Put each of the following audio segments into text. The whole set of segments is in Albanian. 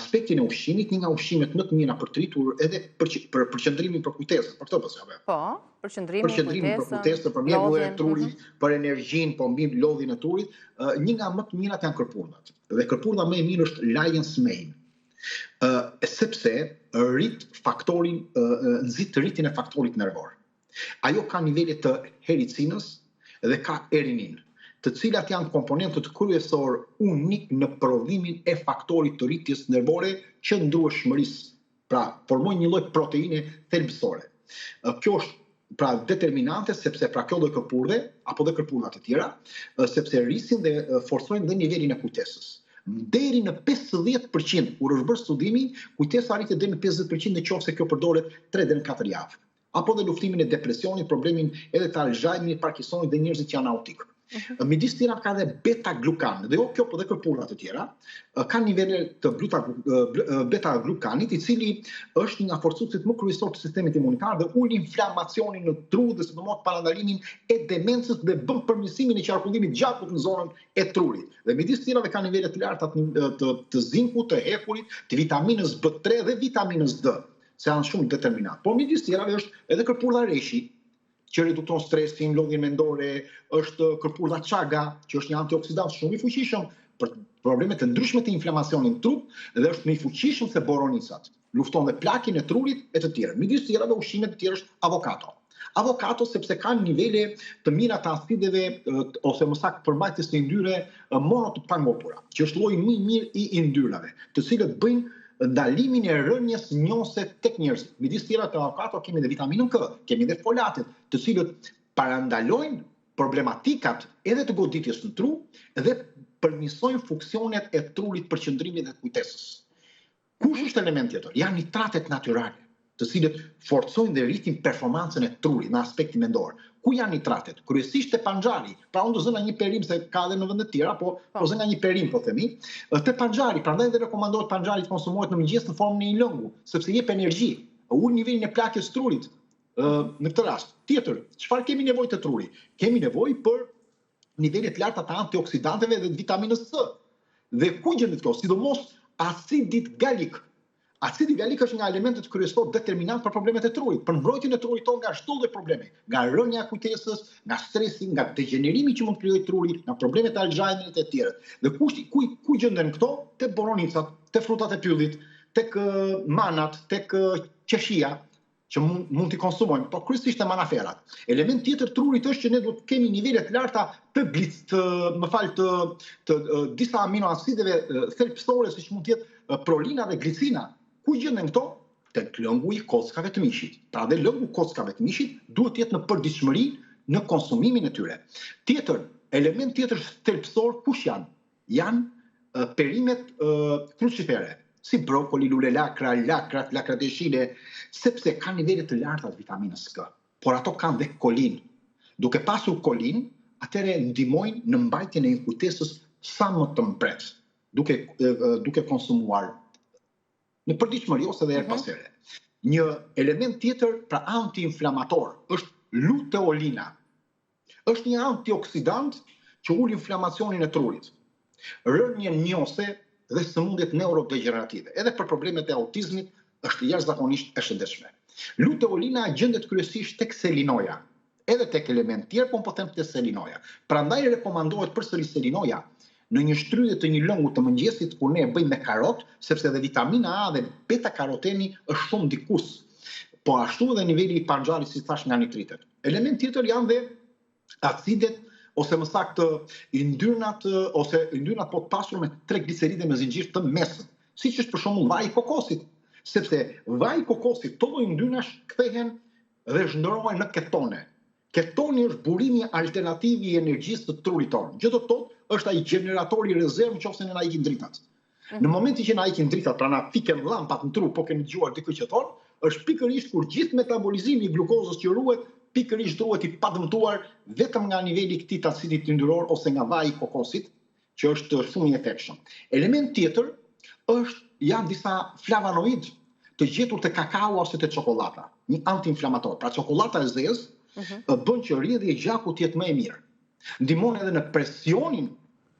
aspektin e ushqimit, një nga ushqimet më të mira për të rritur edhe për qëndrimin për kujtesën, për këtë pësjave. Po, për qëndrimin për kujtesën, për mjekullin e trurit, për energjinë, po mbi lodhin e trurit, një nga më të mirat janë kërpurnat. Dhe kërpurna më e mirë është lion's mane. Sepse nxit rritjen e faktorit nervor. Ajo ka nivele të hericinës dhe ka erinin, të cilat janë komponentët kryesor unik në prodhimin e faktorit të rritjes nervore që ndrueshmërisë. Pra, formojnë një lloj proteine thelbësore. Kjo është pra determinante sepse pra kjo lloj kërpurve apo dhe kërpurna të tjera, sepse rrisin dhe forcojnë dhe nivelin e kujtesës. Deri në 50%, kur është bërë studimi, kujtesa arritet deri në 50% nëse kjo përdoret 3 deri në 4 javë. Apo dhe luftimin e depresionit, problemin edhe të Alzheimerit, Parkinsonit dhe njerëzit që janë autik. Midis tjera ka dhe beta-glukan, dhe kjo po dhe kërpurnat të tjera, ka nivele të beta-glukanit, i cili është një nga forcuesit më kryesor të sistemit imunitar dhe ul inflamacionin në tru dhe sidomos parandalimin e demencës dhe bën përmirësimin e qarkullimit gjakut në zonën e trurit. Dhe midis tjerave ka nivele të larta të zinkut, të hekurit, të vitaminës B3 dhe vitaminës D, se janë shumë determinant. Por midis tjerave është edhe kërpurna reshi, që redukton stresin, lodhjen mendore, është kërpurna chaga, që është një antioksidant shumë i fuqishëm për problemet të ndryshme të inflamacionit në trup dhe është më i fuqishëm se boronicat. Lufton dhe plakin e trurit e të tjerë. Midis tjerave ushqimet të tjerë është avokado. Avokado sepse ka nivele të mira të acideve ose më saktë përmbajtjes të yndyre mono të pangopura, që është lloji më i mirë i yndyrave, të cilët bëjnë ndalimin e rënjes njose tek njerëzit. Midis tjera të avokado kemi dhe vitaminën K, kemi dhe folatet, të cilët parandalojnë problematikat edhe të goditjes në tru dhe përmirësojnë funksionet e trurit për qëndrimin e kujtesës. Kush është element tjetër? Janë nitratet natyrale, të cilët forcojnë dhe rritin performancën e trurit në aspektin mendor. Ku janë nitratet? Kryesisht te panxari. Pra unë do zëna një perim se ka edhe në vende të tjera, po zëna një perim po themi. Te panxari, prandaj dhe rekomandohet panxari të konsumohet në mëngjes në formën e një lëngu, sepse jep energji, ul nivelin e plakjes trurit. Në këtë rast. Tjetër, çfarë kemi nevojë të trurit? Kemi nevojë për nivele të larta të antioksidanteve dhe të vitaminës C. Dhe ku gjendet kjo? Sidomos acidit galik. Acidi galik është nga elementet kryesor determinant për problemet e trurit, për mbrojtjen e trurit tonë nga çdo lloj problemi, nga rënja e kujtesës, nga stresi, nga degenerimi që mund të krijojë truri, nga problemet e Alzheimerit e të tjerë. Dhe ku gjenden këto? Te boronicat, te frutat e pyllit, tek manat, tek qeshia, që mund t'i konsumojmë, por kryesisht e manaferat. Element tjetër trurit është që ne do të kemi nivele të larta të disa aminoacideve thelbësore, siç mund të jetë prolina dhe glicina. Ku gjenden këto? Tek lëngu i kockave të mishit. Pra dhe lëngu i kockave të mishit duhet të jetë në përditshmëri në konsumimin e tyre. Element tjetër thelbësor kush janë? Janë perimet krucifere, si brokoli, lule lakra, lakrat e shile, sepse kanë nivele të larta të vitaminës K. Por ato kanë dhe kolin. Duke pasur kolin, atëre ndihmojnë në mbajtjen e kujtesës sa më të mpret, duke konsumuar në përditshmëri ose edhe her pas here. Një element tjetër pra antiinflamator është luteolina. Është një antioksidant që ul inflamacionin e trurit, rënjen njose dhe sëmundjet neurodegenerative. Edhe për problemet e autizmit është jashtëzakonisht e shëndetshme. Luteolina gjendet kryesisht tek selinoja, edhe tek element tjerë, po them te selinoja. Prandaj rekomandohet përsëri selinoja në një shtrydhje të një lëngu të mëngjesit kur ne e bëjmë me karot, sepse edhe vitamina A dhe beta-karoteni është shumë ndikues. Po ashtu edhe niveli i panxharit, si thash, nga nitritet. Element tjetër janë dhe acidet ose më saktë yndyrnat po të pasur me trigliceride me zinxhir të mesët, siç është për shembull vaji i kokosit, sepse vaji i kokosit, këto lloj yndyrnash kthehen dhe zhndrohen në ketone. Ketoni është burimi alternativ i energjisë të trurit tonë. Gjë do të thotë është ai generatori rezervë nëse ne na ikin dritat. Në momentin që na ikin dritat, pra na fiken llampat në tru, po keni dëgjuar diku që thonë, është pikërisht kur gjithë metabolizimi i glukozës që ruhet, pikërisht ruhet i padëmtuar vetëm nga niveli i këtij acidit yndyror ose nga vaji i kokosit, që është shumë i efektshëm. Element tjetër janë disa flavonoid të gjetur te kakao ose te çokolata, një antiinflamator. Pra çokolata e zezë bën që rrjedhja e gjakut të jetë më e mirë. Ndihmon edhe në presionin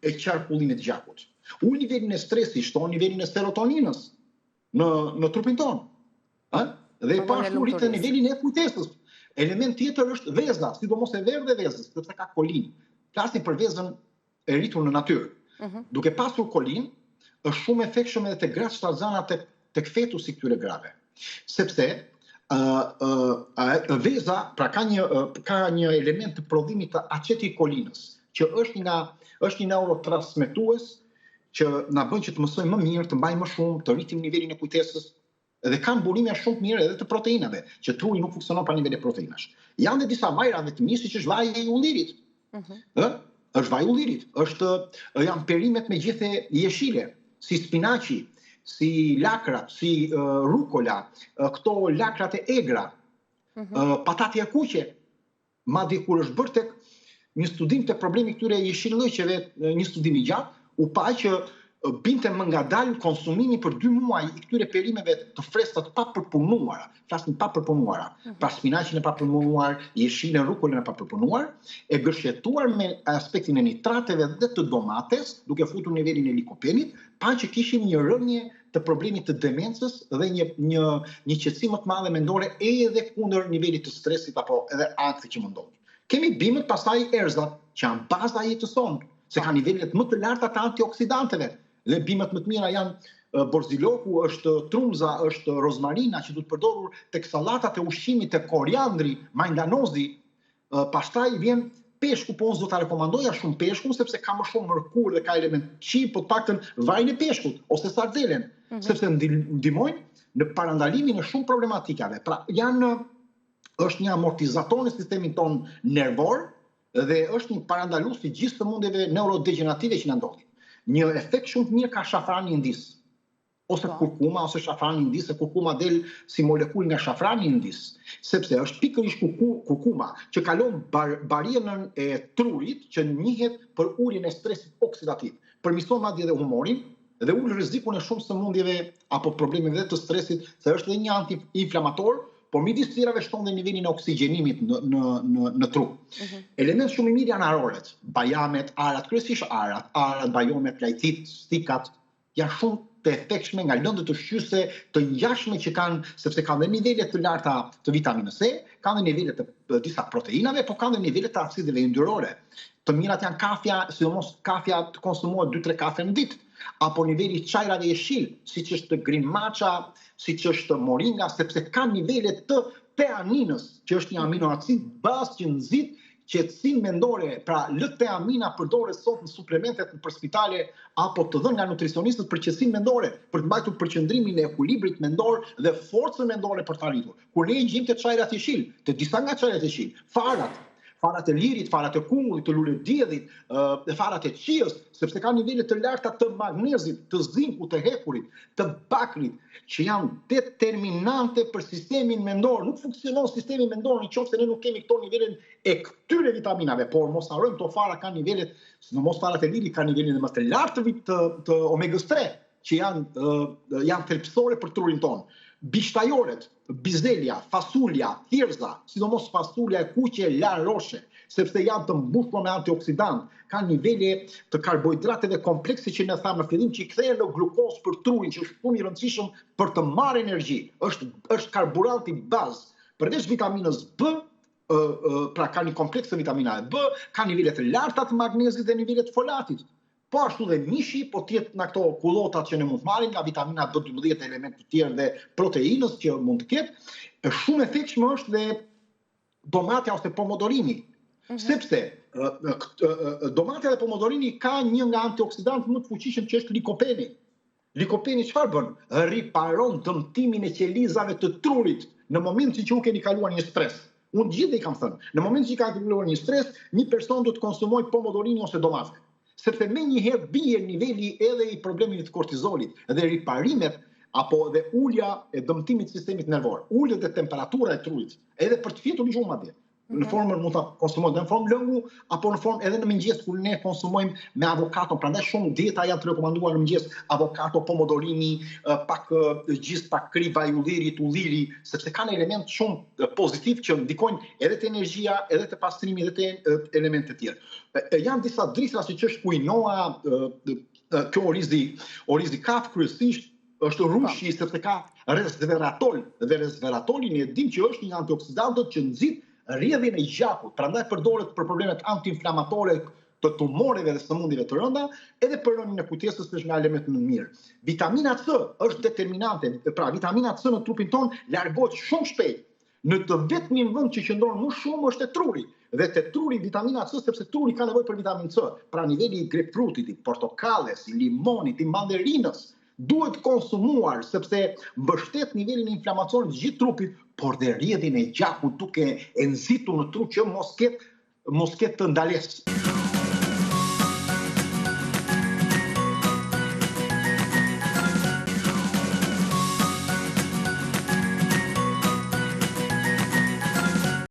e qarkullimit të gjakut. Ul nivelin e stresit, shton nivelin e serotoninës, në trupin tonë. Dhe pashtu rritet nivelin e kujtesës. Element tjetër është veza, sidomos e verë dhe vezës, sepse ka kolin. Flasim për vezën e rritur në natyrë. Duke pasur kolin, është shumë efektshëm edhe te gratë shtarzana tek fetusi këtyre grave. Sepse veza pra ka një element të prodhimit të acetilkolinës, që është një neurotransmetues që na bën që të mësojmë më mirë, të mbajmë më shumë, të rritim nivelin e kujtesës, dhe kanë burime shumë të mirë edhe të proteinave, që truri nuk funksionon pa nivel e proteinash. Janë dhe disa vajrave të mirë, siç është vaji i ullirit. Është vaji i ullirit, janë perimet me gjithë jeshile, si spinaçi, si lakrat, si rukola, këto lakrat e egra, patatja e kuqe. Madje kur është bërë tek një studim të problemi këtyre jeshillëqeve, një studim i gjatë, u pa që binte më ngadalë konsumimi për 2 muaj i këtyre perimeve të freskëta të papërpunuara. Flasim papërpunuara. Pra spinaqin e papërpunuar, jeshilën, rukolën e papërpunuar, e gërshetuar me aspektin e nitrateve dhe të domates, duke futur nivelin e likopenit, pa që kishim një rënje të problemit të demencës dhe një qetësim më të madhe mendore edhe kundër nivelit të stresit apo edhe ankthi që më ndodh. Kemi bimët, pastaj erzat, që janë baza e jetës sonë, se ka nivelet më të larta të antioksidanteve. Dhe bimët më të mira janë borziloku, është trumza, është rozmarina që duhet përdorur tek sallatat e ushqimit, tek koriandri, mandanozi, pastaj vjen peshku, po unë do ta rekomandoja shumë peshkun sepse ka më shumë mërkur dhe ka element qi, po të paktën vajin e peshkut ose sardelen, sepse ndihmojnë në parandalimin e shumë problematikave. Pra është një amortizator në sistemin ton nervor dhe është një parandalues i gjithë sëmundjeve neurodegenerative që na ndodhin. Një efekt shumë të mirë ka shafrani indis, ose kurkuma, ose shafrani indis, e kurkuma del si molekul nga shafrani indis, sepse është pikërisht kurkuma që kalon barierën e trurit që njihet për uljen e stresit oksidativ, përmirëson madje edhe humorin dhe ul rrezikun e shumë sëmundjeve apo problemeve të stresit, se është edhe një antiinflamator, por midis tjerave shton dhe nivelin e oksigjenimit në trup. Element shumë i mirë janë aroret, bajamet, arat, kryesisht arat, bajomet, lajthit, stikat, janë shumë të efektshme nga lëndët ushqyese të ngjashme që kanë, sepse kanë dhe nivele të larta të vitaminës C, kanë dhe nivele të disa proteinave, por kanë dhe nivele të acideve yndyrore. Të mirat janë kafja, sidomos kafja të konsumohet 2-3 kafe në ditë, apo niveli çajrave jeshil, siç është green matcha, siç është moringa, sepse kanë nivele të teaninës, që është një aminoacid bazë që nxit qetësinë mendore. Pra L-teamina përdoret sot në suplementet për spitale apo të dhënë nga nutricionistët për qetësinë mendore, për të mbajtur përqendrimin e ekuilibrit mendor dhe forcën mendore për të arritur. Kur ne gjejmë të çajrat jeshil, të disa nga çajrat jeshil, farat e lirit, farat e kungullit, të lulediellit, farat e qiejës, sepse kanë nivele të larta të magnezit, të zinkut, të hekurit, të bakrit, që janë determinante për sistemin mendor. Nuk funksionon sistemi mendor nëse ne nuk kemi këto nivele e këtyre vitaminave, por mos harrojmë këto fara kanë nivelet, sidomos farat e lirit kanë nivelin më të lartë të omegës 3, që janë thelbësore për trurin tonë. Bishtajoret, bizelja, fasulja, thjerza, sidomos fasulja e kuqe, la roshe, sepse janë të mbushura me antioksidant, kanë nivele të karbohidrateve komplekse që ne thamë në fillim që i kthehen në glukosë për trurin, që është shumë i rëndësishëm për të marrë energji. Është karburanti bazë. Përveç vitaminës B, pra ka një kompleks të vitaminave B, ka nivele të larta të magnezit dhe nivele të folatit. Po ashtu dhe mishi, po tjetë në këto kullotat që ne mund të marrim nga vitaminat B12, elementë të tjerë dhe proteinës që mund të ketë, shumë efektshme është dhe domatja ose pomodorini. Sepse domatja dhe pomodorini ka një nga antioksidantë më të fuqishëm që është likopeni. Likopeni çfarë bën? Riparon dëmtimin e qelizave të trurit në momentin që u keni kaluar një stres. Unë gjithë i kam thënë, në momentin që i ka kaluar një stres, një person do të konsumojë pomodorini ose domate. Sepse me njëherë bie niveli edhe i problemit të kortizolit dhe riparimet apo dhe ulja e dëmtimit të sistemit nervor, ulja e temperatura e trurit, edhe për të fjetur një shumë madje. Në formën mund ta konsumojmë në formë lëngu apo në formë edhe në mëngjes kur ne konsumojmë me avokato, prandaj shumë dieta janë të rekomanduar në mëngjes, avokato, pomodorini, pak gjist, pak kri vaj ulliri, sepse kanë element shumë pozitiv që ndikojnë edhe te energjia, edhe te pastrimi, edhe te elemente të tjerë. Janë disa drithra siç është quinoa, kjo orizi kaf kryesisht, është rushi sepse ka resveratrol dhe resveratroli ne dim që është një antioksidant që nxit rrjedhjen e gjakut, prandaj përdoret për problemet antiinflamatore të tumoreve dhe sëmundjeve të rënda, edhe për rënien e kujtesës është nga elementet më mirë. Vitamina C është determinante, pra vitamina C në trupin ton largohet shumë shpejt. Në të vetmin vend që qëndron më shumë është te truri. Dhe te truri vitamina C sepse truri ka nevojë për vitaminë C. Pra niveli i grepfrutit, i portokalles, i limonit, i manderinës duhet konsumuar sepse mbështet nivelin e inflamacionit të gjithë trupit, por dhe rrjedhjen e gjakut duke e nxitur në tru që mos ketë ndalesë.